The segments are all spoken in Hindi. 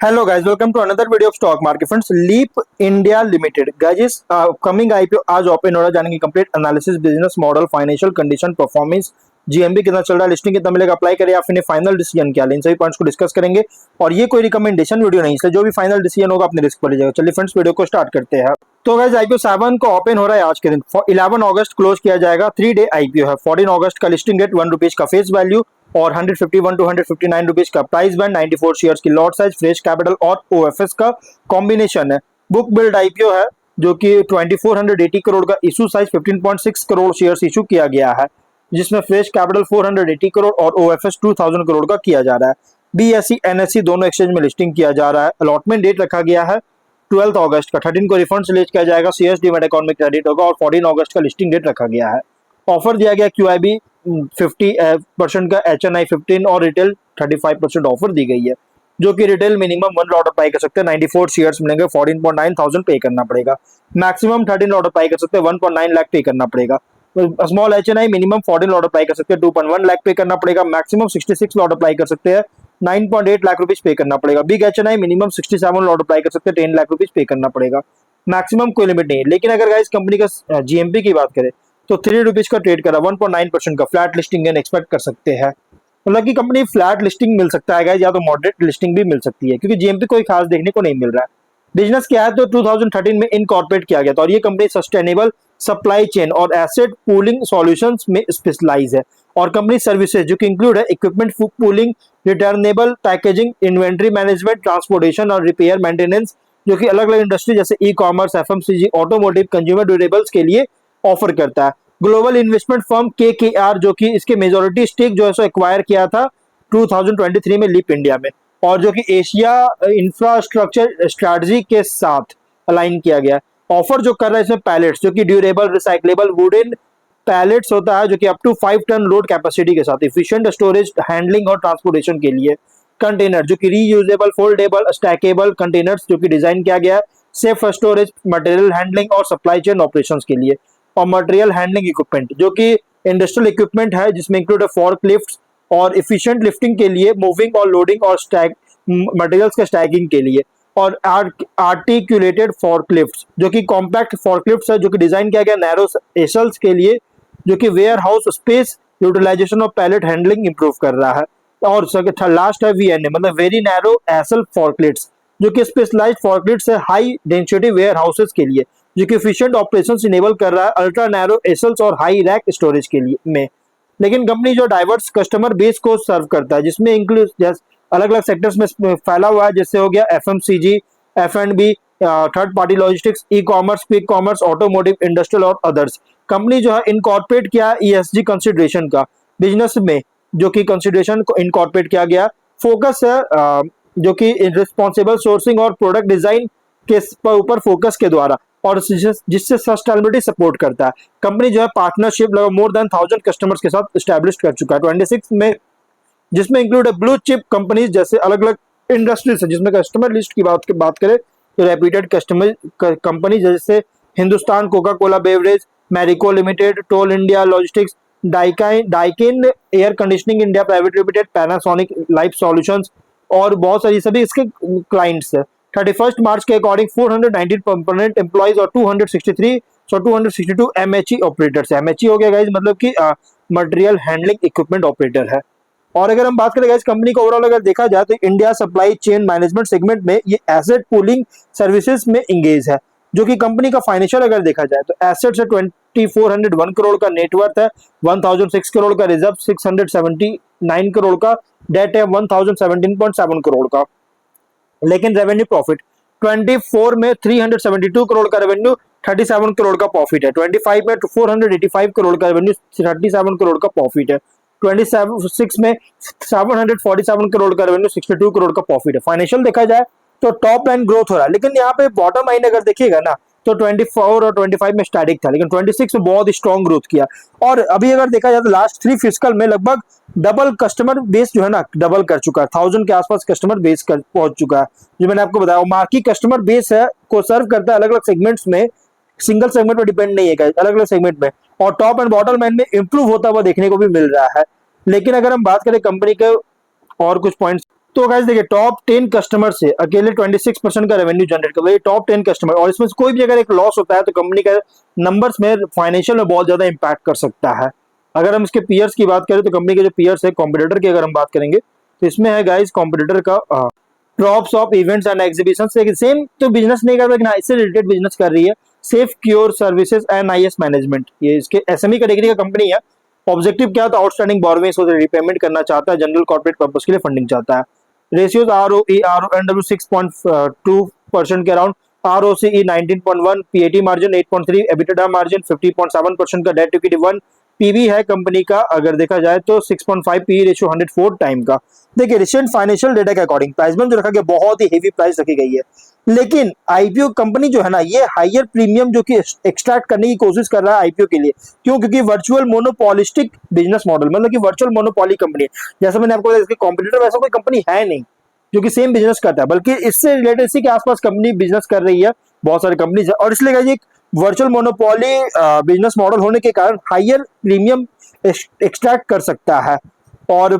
Hello guys, welcome to another video of stock market friends. Leap India Limited guys, upcoming IPO आज ओपन हो रहा है, जानेंगे complete analysis, business model, financial condition, performance, GMB कितना चल रहा है, लिस्टिंग कितना मिलेगा, अप्लाई करें या फिर फाइनल डिसीजन क्या लें, इन सभी पॉइंट्स को डिस्कस करेंगे। और ये कोई रिकमेंडेशन वीडियो नहीं, इसलिए जो भी फाइनल डिसीजन होगा अपने रिस्क पर लीजिएगा। चलिए फ्रेंड्स वीडियो को स्टार्ट करते हैं। तो गाइस IPO 7 को ओपन हो रहा है आज के दिन 11 अगस्त क्लोज किया जाएगा। 3 डे IPO है। 14 अगस्त का लिस्टिंग डेट, 1 रुपीज का फेस वैल्यू और 151 टू 159 रुपीज का प्राइस बैंड, 94 शेयर्स की लॉट साइज, फ्रेश कैपिटल और OFS का कॉम्बिनेशन है। बुक बिल्ड IPO है जो कि 2480 करोड़ का issue size, 15.6 crore shares issue किया गया है, जिसमें फ्रेश कैपिटल 480 करोड़ और OFS 2000 करोड़ का किया जा रहा है। BSE NSE दोनों एक्सचेंज में लिस्टिंग किया जा रहा है। अलॉटमेंट डेट रखा गया है 12 अगस्त का। 13 को रिफंड रिलीज किया जाएगा, शेयर्स डीमैट अकाउंट में क्रेडिट होगा और 14 अगस्त का लिस्टिंग डेट रखा गया है। ऑफर दिया गया QIB 50% का, HNI 15 और रिटेल 35% ऑफर दी गई है, जो कि रिटेल मिनिमम 1 लॉट अप्लाई कर सकते हैं, 94 शेयर्स मिलेंगे, 14.9 थाउजेंड पे करना पड़ेगा। मैक्सिमम 13 लॉट अप्लाई कर सकते हैं, 1.9 लाख पे करना पड़ेगा। Small HNI minimum 14 lot apply कर सकते हैं, 2.1 लाख पे करना पड़ेगा। मैक्सिमम 66 लॉट अप्लाई कर सकते हैं, 9.8 लाख रुपीज पे करना पड़ेगा। Big HNI minimum 67 lot apply कर सकते हैं, 10 लाख रुपीज पे करना पड़ेगा। मैक्सिमम कोई लिमिट नहीं है। लेकिन अगर गाइस कंपनी का GMP की बात करें तो 3 रुपीज का ट्रेड करा, 1.9% का फ्लैट लिस्टिंग गेन एक्सपेक्ट कर सकते हैं। मतलब कि कंपनी फ्लैट लिस्टिंग मिल सकता है गाइस, या तो मॉडरेट लिस्टिंग भी मिल सकती है, क्योंकि GMP कोई खास देखने को नहीं मिल रहा है। बिजनेस क्या है तो 2013 में इनकॉर्पोरेट किया गया था और ये कंपनी सस्टेनेबल सप्लाई चेन और एसेट पूलिंग सॉल्यूशंस में स्पेशलाइज है। और कंपनी सर्विसेज जो कि इंक्लूड है equipment pooling, returnable packaging, inventory management, transportation और रिपेयर मेंटेनेंस, जो कि अलग अलग इंडस्ट्री जैसे e-commerce, FMCG, automotive, consumer durables के लिए ऑफर करता है। ग्लोबल इन्वेस्टमेंट फर्म KKR जो कि इसके मेजोरिटी स्टेक जो है सो एक्वायर किया था 2023 में लीप इंडिया में, और जो कि एशिया इंफ्रास्ट्रक्चर स्ट्रेटजी के साथ अलाइन किया गया। ऑफर जो कर रहा है इसमें पैलेट्स जो कि ड्यूरेबल रिसाइक्लेबल वुडन पैलेट्स होता है, जो कि up to 5 ton load capacity के साथ, इफिशिएंट स्टोरेज, हैंडलिंग और ट्रांसपोर्टेशन के लिए। कंटेनर जो कि रीयूजेबल, फोल्डेबल, स्टैकेबल कंटेनर्स जो कि डिजाइन किया गया है सेफ स्टोरेज, मटेरियल हैंडलिंग और सप्लाई चेन ऑपरेशंस के लिए। और मटेरियल हैंडलिंग इक्विपमेंट जो कि इंडस्ट्रियल इक्विपमेंट है, जिसमें इंक्लूड है फॉर्क लिफ्ट और इफिशिएंट लिफ्टिंग के लिए, मूविंग और लोडिंग और स्टैक मटेरियल्स के स्टैकिंग के लिए। और आर्टिकुलेटेड फॉर्कलिफ्ट्स जो कि कॉम्पैक्ट फॉर्कलिफ्ट्स है, जो कि डिजाइन किया गया नैरो एसल्स के लिए, जो कि वेयर हाउस स्पेस यूटिलाइजेशन और पैलेट हैंडलिंग इंप्रूव कर रहा है। और लास्ट है VNA मतलब वेरी नैरो एसल फॉर्कलिफ्ट्स, जो कि स्पेशलाइज्ड फॉर्कलिफ्ट्स है हाई डेंसिटी वेयर हाउसेस के लिए, जो कि एफिशिएंट ऑपरेशंस इनेबल कर रहा है अल्ट्रा नैरो एसल्स और हाई रैक स्टोरेज के लिए में। लेकिन कंपनी जो डाइवर्स कस्टमर बेस को सर्व करता है, जिसमें इंक्लूड अलग अलग सेक्टर्स में फैला हुआ है, जैसे हो गया FMCG, F&B, third party logistics, e-commerce, quick commerce, automotive, industrial और अदर्स। कंपनी जो है इनकॉर्पोरेट किया ESG कंसिडरेशन का बिजनेस में, जो कि कंसिडरेशन को इनकॉर्पोरेट किया गया। फोकस है जो कि रिस्पॉन्सिबल सोर्सिंग और प्रोडक्ट डिजाइन के ऊपर फोकस के द्वारा, और जिससे सस्टेनेबिलिटी सपोर्ट करता है। कंपनी जो है पार्टनरशिप लगभग मोर देन 1000 कस्टमर्स के साथ स्टैब्लिश कर चुका है 26 में, जिसमें इंक्लूड है ब्लू चिप कंपनीज जैसे अलग अलग इंडस्ट्रीज है। जिसमें कस्टमर लिस्ट की बात करें तो रेप्यूटेड कस्टमर कंपनी जैसे Hindustan Coca Cola beverage, Marico limited, toll India logistics, Daikin air conditioning India private limited, Panasonic life solutions और बहुत सारी सभी इसके क्लाइंट्स है। 31 मार्च के अकॉर्डिंग 419 परमानेंट एम्प्लॉइज और 262 MHE ऑपरेटर्स है। MHE हो गया गाइज मतलब कि मटेरियल हैंडलिंग इक्विपमेंट ऑपरेटर है। और अगर हम बात करें गाइस कंपनी को ओवरऑल अगर देखा जाए तो India supply chain management segment में ये एसेट पूलिंग सर्विसेज में इंगेज है। जो कि कंपनी का फाइनेंशियल अगर देखा जाए तो एसेट्स है 2401 करोड़ का, नेटवर्थ है 1006 करोड़ का, रिजर्व 679 करोड़ का, डेट है 1017.7 करोड़ का। लेकिन रेवेन्यू प्रॉफिट 24 में 372 करोड़ का रेवेन्यू, 37 करोड़ का प्रॉफिट है। 25 में 485 करोड़ का रेवेन्यू, 37 करोड़ का प्रॉफिट है। 26 में 747 करोड़ का रेवेन्यू, 62 करोड़ का प्रॉफिट है। फाइनेंशियल देखा जाए तो टॉप लाइन ग्रोथ हो रहा है, लेकिन यहाँ पे बॉटम लाइन अगर देखिएगा ना तो 24 और 25 में स्टैटिक था, लेकिन 26 में बहुत स्ट्रॉन्ग ग्रोथ किया। और अभी अगर देखा जाए तो लास्ट 3 फिस्कल में लगभग डबल कस्टमर बेस जो है ना डबल कर चुका है, 1000 के आसपास कस्टमर बेस पहुंच चुका है, जो मैंने आपको बताया। मार्की कस्टमर बेस है को सर्व करता है अलग अलग सेगमेंट्स में, सिंगल सेगमेंट पर डिपेंड नहीं है, अलग अलग सेगमेंट में। और टॉप एंड बॉटम लाइन में इंप्रूव होता हुआ देखने को भी मिल रहा है। लेकिन अगर हम बात करें कंपनी के और कुछ पॉइंट्स तो गाइस देखिए टॉप 10 कस्टमर से अकेले 26% का रेवेन्यू जनरेट कर रहे हैं टॉप 10 कस्टमर, और इसमें से कोई भी अगर एक लॉस होता है तो कंपनी का नंबर्स में फाइनेंशियल में बहुत ज्यादा इंपैक्ट कर सकता है। अगर हम इसके पीयर्स की बात करें तो कंपनी के जो पीयर्स है कॉम्पिटिटर की अगर हम बात करेंगे तो इसमें है गाइस कॉम्पिटिटर का props of events and exhibition, same तो बिजनेस नहीं कर रहा लेकिन इससे रिलेटेड बिजनेस कर रही है। Safe Cure Services and IS Management, ये इसके एसएमई कैटेगरी का कंपनी है। ऑब्जेक्टिव क्या था, आउटस्टैंडिंग बोरोइंग्स को रिपेमेंट करना चाहता है, जनरल कॉर्पोरेट पर्पस के लिए फंडिंग चाहता है। रेशियोज ROE RONW 6.2% के around, ROCE 19.1, PAT margin 8.3, EBITDA margin 50.7% का, डेट टू इक्विटी 1, पीवी है कंपनी का अगर देखा जाए तो 6.5, पी रेशियो 104 टाइम का। देखिए रिसेंट फाइनेंशियल डेटा के अकॉर्डिंग प्राइस में जो रखा गया बहुत ही हेवी प्राइस रखी गई है, लेकिन आईपीओ कंपनी जो है ना ये हायर प्रीमियम जो कि एक्सट्रैक्ट करने की कोशिश कर रहा है आईपीओ के लिए। क्यों? क्योंकि वर्चुअल मोनोपॉलिस्टिक बिजनेस मॉडल, मतलब कि वर्चुअल मोनोपॉली कंपनी है। जैसा मैंने आपको बताया इसके कॉम्पिटिटर वैसा कोई कंपनी है नहीं जो कि सेम बिजनेस करता है, बल्कि इससे रिलेटेड इसी के आसपास कंपनी बिजनेस कर रही है, बहुत सारी कंपनीज है। और इसलिए एक वर्चुअल मोनोपॉली बिजनेस मॉडल होने के कारण हायर प्रीमियम एक्सट्रैक्ट कर सकता है। और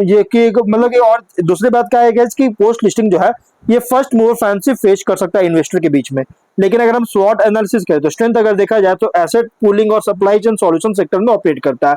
ये कि मतलब कि और दूसरी बात क्या है कि पोस्ट लिस्टिंग जो है ये फर्स्ट मूवर फैंसी फेस कर सकता है इन्वेस्टर के बीच में। लेकिन अगर हम स्वॉट एनालिसिस करें तो स्ट्रेंथ अगर देखा जाए तो एसेट पूलिंग और सप्लाई चेन सॉल्यूशन सेक्टर में ऑपरेट करता है।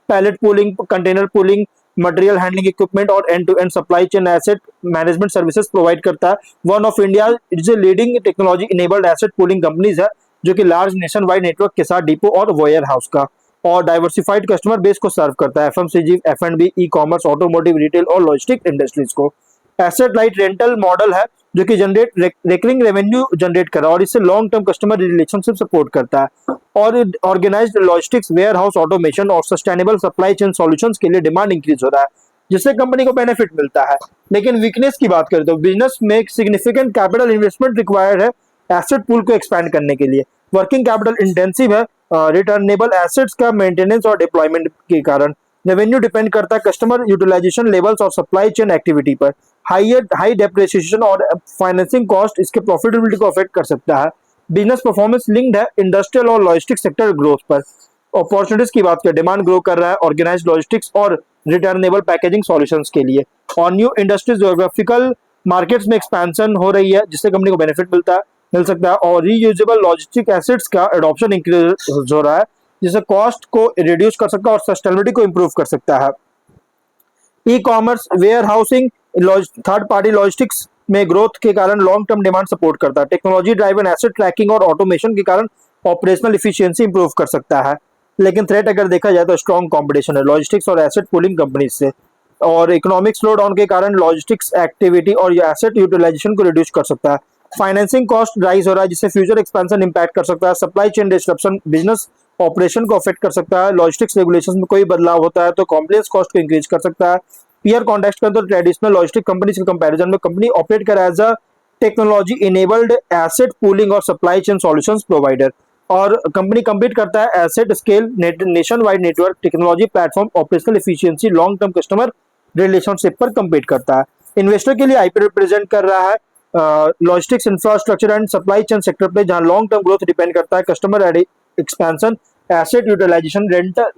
Pallet pooling, container pooling, material handling equipment और end to end supply chain asset management services provide करता है। One of India is a leading technology enabled asset pooling companies है जो कि लार्ज नेशन वाइड नेटवर्क के साथ डिपो और वेयर हाउस का और डाइवर्सिफाइड कस्टमर बेस को सर्व करता है, FMCG, F&B, e commerce, automotive, retail और लॉजिस्टिक इंडस्ट्रीज को। एसेट लाइट रेंटल मॉडल है जो कि जनरेट रेकरिंग रेवेन्यू जनरेट कर रहा है और इससे long term customer relationship support करता है। और organised logistics, warehouse automation और सस्टेनेबल सप्लाई चेन सॉल्यूशंस के लिए डिमांड इंक्रीज हो रहा है जिससे कंपनी को बेनिफिट मिलता है। लेकिन वीकनेस की बात करें तो बिजनेस में सिग्निफिकेंट कैपिटल इन्वेस्टमेंट रिक्वायर्ड है एसेट पूल को एक्सपैंड करने के लिए, वर्किंग कैपिटल इंटेंसिव है, रिटर्नेबल एसेट्स का मेंटेनेंस और डिप्लॉयमेंट के कारण, रेवेन्यू डिपेंड करता है कस्टमर यूटिलाइजेशन लेवल्स और सप्लाई चेन एक्टिविटी पर, हाई डेप्रिसिएशन और फाइनेंसिंग कॉस्ट इसके प्रॉफिटेबिलिटी को अफेक्ट कर सकता है। बिजनेस परफॉर्मेंस लिंक्ड है इंडस्ट्रियल और लॉजिस्टिक सेक्टर ग्रोथ पर। अपॉर्चुनिटीज की बात करें, डिमांड ग्रो कर रहा है ऑर्गेनाइज्ड लॉजिस्टिक्स और रिटर्नेबल पैकेजिंग सॉल्यूशंस के लिए, और न्यू इंडस्ट्रीज ज्योग्राफिकल मार्केट्स में एक्सपेंशन हो रही है जिससे कंपनी को बेनिफिट मिल सकता है। और रीयूजेबल लॉजिस्टिक एसेट्स का एडॉप्शन इंक्रीज हो रहा है जिससे कॉस्ट को रिड्यूस कर सकता है और सस्टेनेबिलिटी को इंप्रूव कर सकता है। E-commerce, warehousing, third party logistics में ग्रोथ के कारण लॉन्ग टर्म डिमांड सपोर्ट करता है। टेक्नोलॉजी ड्राइवन एसेट ट्रैकिंग और ऑटोमेशन के कारण ऑपरेशनल इफिशियंसी इंप्रूव कर सकता है। लेकिन थ्रेट अगर देखा जाए तो स्ट्रॉन्ग कंपटीशन है लॉजिस्टिक्स और एसेट पूलिंग कंपनीज से, और इकोनॉमिक स्लो डाउन के कारण लॉजिस्टिक्स एक्टिविटी और एसेट यूटिलाइजेशन को रिड्यूस कर सकता है। फाइनेंसिंग कॉस्ट राइज हो रहा है जिससे फ्यूचर एक्सपेंशन इंपैक्ट कर सकता है। Supply chain disruption business operation को अफेक्ट कर सकता है। लॉजिस्टिक्स रेगुलेशन में कोई बदलाव होता है तो कॉम्प्लेक्स कॉस्ट को इंक्रीज कर सकता है। पीयर कॉन्टेक्स्ट करें तो ट्रेडिशनल लॉजिस्टिक कंपनीज के कंपैरिजन में कंपनी ऑपरेट कर as a technology enabled asset pooling और सप्लाई चेन सॉल्यूशंस प्रोवाइडर, और कंपनी कम्पीट करता है asset scale, nationwide network, technology platform, operational efficiency, long term customer relationship पर कम्पीट करता है। इन्वेस्टर के लिए आईपीओ रिप्रेजेंट कर रहा है logistics infrastructure and supply chain sector पे जहां लॉन्ग टर्म ग्रोथ डिपेंड करता है customer expansion, asset utilisation,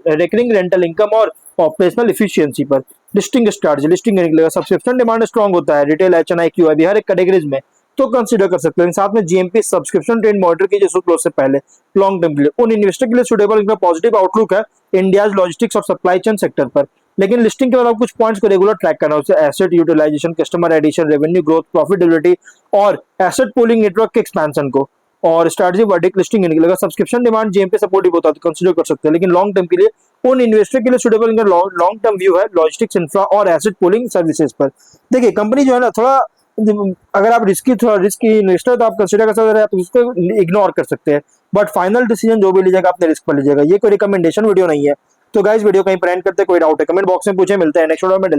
recurring rental income और ऑपरेशनल एफिशिएंसी पर। लिस्टिंग स्ट्रैटेजी, लिस्टिंग निकलेगा, सब्सक्रिप्शन डिमांड स्ट्रॉन्ग होता है रिटेल, एचएनआई, क्यूआईबी हर एक कैटेगरीज में तो कंसीडर कर सकते हैं। साथ में जीएमपी सब्सक्रिप्शन ट्रेंड मॉनिटर कीजिए सूट क्लोज से पहले लॉन्ग टर्म के लिए। उन इन्वेस्टर के लिए सुटेबल इनका पॉजिटिव आउटलुक है इंडियाज लॉजिस्टिक्स और सप्लाई चेन सेक्टर पर। लेकिन लिस्टिंग के बाद आप कुछ पॉइंट्स को रेगुलर ट्रैक करना है, उससे asset utilisation, customer addition, revenue growth, profitability और एसेट पूलिंग नेटवर्क के एक्सपेंशन को। और स्ट्रैटेजी वर्डिक लिस्टिंग निकलेगा, सब्सक्रिप्शन डिमांड जीएमपी सपोर्टिव होता है तो कंसीडर कर सकते हैं। लेकिन लॉन्ग टर्म के लिए उन इन्वेस्टर के लिए सुटेबल इनका लॉन्ग टर्म व्यू है लॉजिस्टिक्स इंफ्रा और एसेट पूलिंग सर्विसेज पर। देखिए कंपनी जो है ना थोड़ा, अगर आप थोड़ा रिस्की इन्वेस्टर तो आप कंसीडर कर सकते हैं, आप उसको इग्नोर कर सकते हैं, बट फाइनल डिसीजन जो भी लीजिएगा अपने रिस्क पर लीजिएगा। ये कोई रिकमेंडेशन वीडियो नहीं है। तो गाइस वीडियो कहीं पर एंड करते, कोई डाउट है कमेंट बॉक्स में पूछे। मिलते हैं नेक्स्ट वीडियो में।